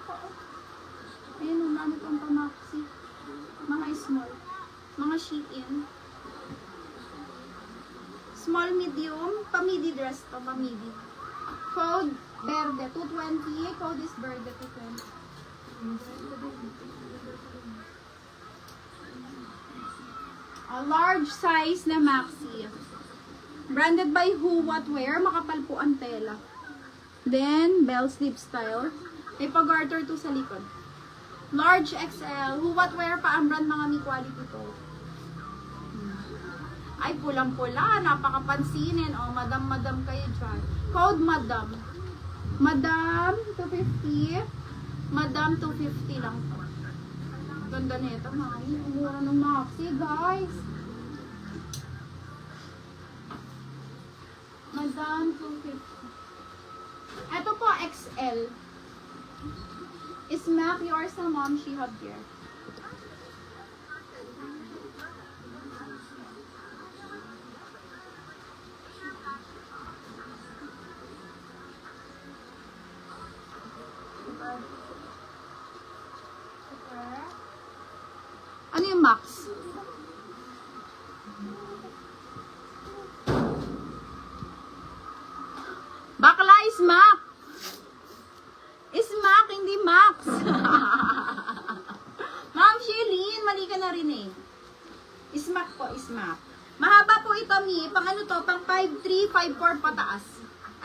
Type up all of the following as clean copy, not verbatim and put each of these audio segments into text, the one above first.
pa. Ayun o, dami pang pamaxi. Mga small. Mga sheet-in. Small, medium. Pa-midi dress to, pa-midi. Code, Verde, 220. Code is Verde, 220. A large size na maxi. Branded by Who What Wear. Makapal po ang tela. Then, bell sleeve style. May pag-garter to sa likod. Large XL. Who What Wear pa ang brand, mga may quality to. Ay, pulang-pula. Napakapansinin. O, madam kayo dyan. Code Madam. Madam, 250. Madam, 250 lang to. Ganda nito, mami. Umura ng maxi, guys. Madam, 250. Ito po, XL. Smack yours na mom, she have here. Ano yung max? Bakla is max. Smack, hindi max. Ma'am Shelyn, mali ka na rin eh. Smack po, smack. Mahaba po ito, Mi. Pang ano to? Pang 5'3", 5'4" pataas.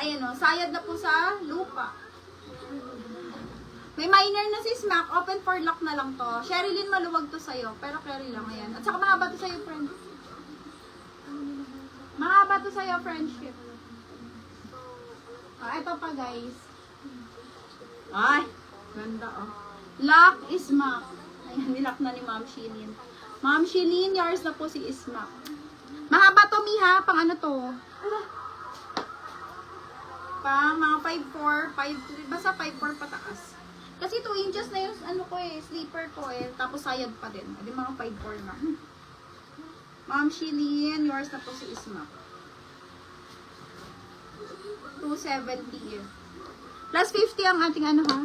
Ayan o, sayad na po sa lupa. May minor na si Smack. Open for lock na lang to. Sherilyn, maluwag to sa'yo. Pero carry lang, ayan. At saka mahaba to sa'yo, friend. Mahaba to sa'yo, friendship. Ito pa, guys. Ay, ganda oh. Lock is Smack. Ayan, nilock na ni Ma'am Shelyn. Ma'am Shelyn, yours na po si Smack. Mahaba to, Miha. Pang ano to? Pang mga 5'4", 5'3", basta 5'4" pataas. Kasi 2 inches na yung ano ko eh, sleeper ko eh. Tapos sayad pa din. Hindi mga 5'4" na. Ma'am Shelyn, yours na po si Smack. 270 eh. Plus 50 ang ating ano ha.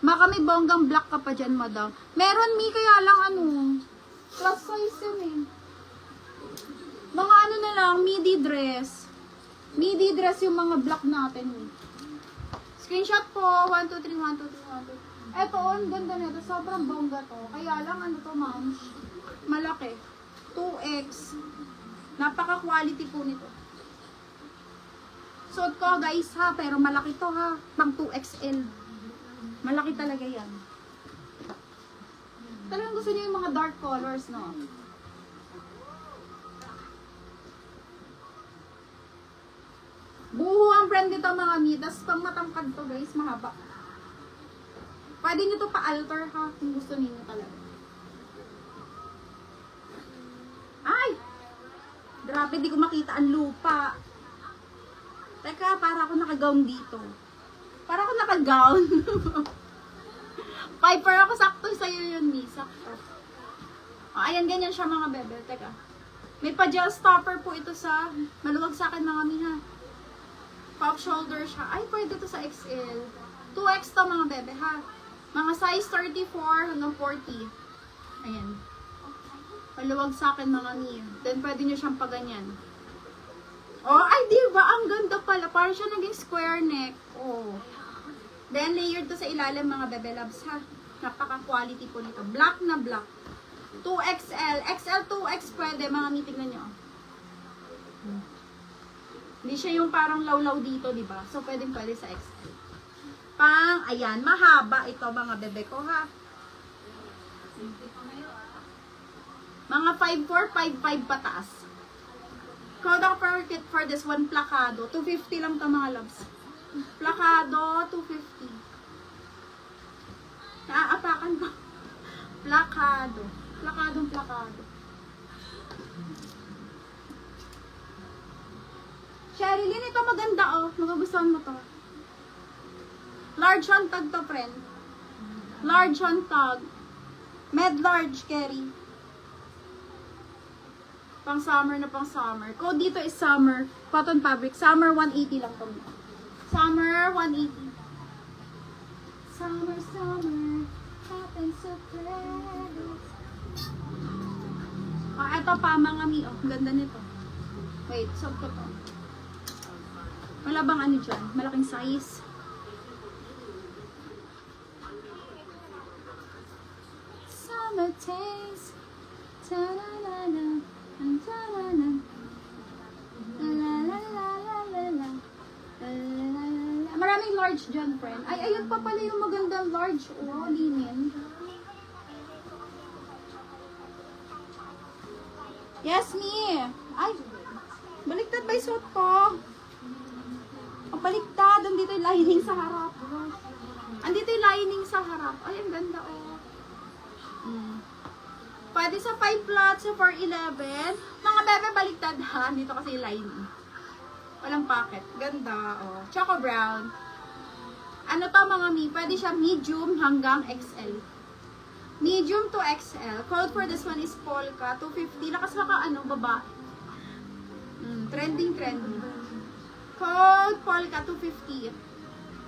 Baka may bonggang black ka pa dyan, madam. Meron, Mi, kaya lang ano. Plus size yun eh. Mga ano na lang, midi dress. Midi dress yung mga black natin eh. Screenshot po. 1, 2, 3, 1, 2, 3, 1, 2. Eto, ang ganda nito. Sobrang bongga to. Kaya lang, ano to, ma'am? Malaki. 2X. Napaka-quality po nito. Suot ko, guys, ha. Pero malaki to, ha. Pang 2XL. Malaki talaga yan. Talagang gusto niyo yung mga dark colors, no? Buho ang brand nito, mga mi. Tapos pang matangkad to, guys, mahaba. Pwede nyo to pa-alter, ha, kung gusto niyo talaga. Ay! Grabe, di ko makita ang lupa. Teka, para ako naka-gown dito. Para ako naka-gown. Piper ako, sakto sa'yo yun, mi. Sakto. Oh, ayan, ganyan siya, mga bebe. Teka. May pa-gel stopper po ito sa, maluwag sa akin, mga mi, ha. Pop shoulder siya. Ay, pwede to sa XL. 2X to, mga bebe, ha. Mga size 34 hanggang 40. Ayan. Maluwag sa akin, mga mi. Then, pwede nyo siyang paganyan. Oh, ay, diba? Ang ganda pala. Parang siya naging square neck. Oh. Then, layered to sa ilalim, mga bebe loves, ha. Napaka-quality po nito. Black na black. 2XL. XL, 2X pwede. Mga meeting na nyo. Hindi siya yung parang lawlaw dito, diba? So, pwede sa XL. Pang, ayan, mahaba ito, mga bebe ko, ha. Mga 5'4", 5'5" pataas. Code for this one, plakado. 250 lang ito, mga loves. Plakado, 250. Naaapakan ko. Plakado. Plakado. Sherilyn, ito maganda, oh. Magugustuhan mo to. Large on tag to, friend. Large on tag. Med large, carry. Pang summer na pang summer. Code dito is summer. Cotton fabric. Summer 180 lang to. Summer 180. Summer, summer, happens so fast. Eto pa, mga mi. Oh, ganda nito. Wait, sub ko to. Wala bang ano dyan? Malaking size. Summer taste. Ta-la-la-la. Ta-la-la. La-la-la-la-la-la. La-la-la-la. Maraming large dyan, friend. Ay, ayun pa pala yung magandang large. Oh, linen. Yes, me. Ay, baliktad ba yung suot ko? Ang baliktad. Andito yung lining sa harap. Andito yung lining sa harap. Ay, ang ganda, oh. Pwede sa 5 plots, sa 411. Mga bebe, baliktad ha. Dito kasi yung lining. Walang pocket. Ganda, oh. Choco brown. Ano to, mga mi? Pwede siya medium hanggang XL. Medium to XL. Code for this one is Polka, 250. Lakas maka, ano, baba. Trending. Code Polka, 250.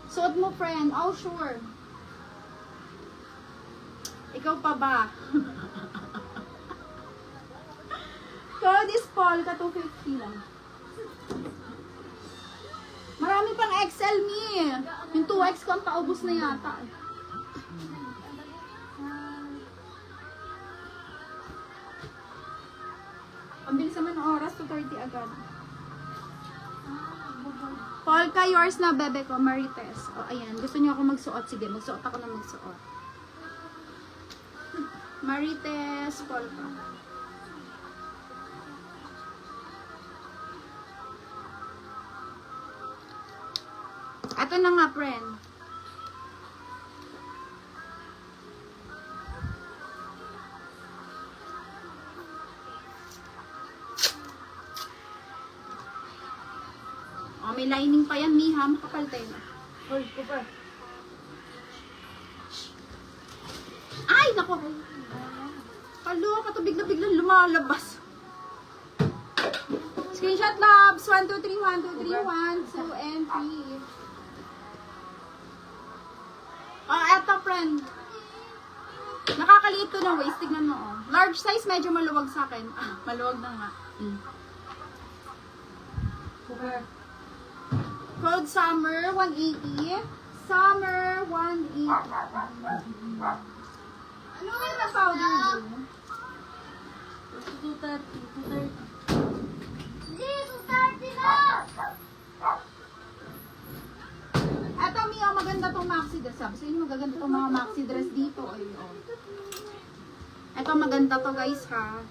Suot mo, friend. Oh, sure. Ikaw pa ba? Code is Polka, 250 lang. Marami pang XL, me. Yung 2X ko ang paubos na yata. Ang bilis naman ng oras, 2:30 agad. Polka, yours na, bebe ko, Marites. O, ayan. Gusto niyo ako magsuot? Sige, magsuot ako na magsuot. Marites, Polka. Ito na nga, friend. Oh, may lining pa yan, Miham. Kapal tayo. Hoy, kupal. Ay, naku. Kaloka to, bigla-bigla lumalabas. Screenshot labs. 1, 2, 3, 1, 2, 3, 1, 2, and 3. Oh, eto, friend. Nakakaliit to ng waist. Tignan mo, oh. Large size, medyo maluwag sa akin. Ah, maluwag na nga. Kupal. Code Summer 180. Summer 180. Ano yung na powder doon? 230. Hindi, 230 na! Eto, Mia, maganda tong maxi dress. Sabi sa inyo, magaganda tong mga maxi dress dito. Ay, oh. Eto, maganda to, guys, ha?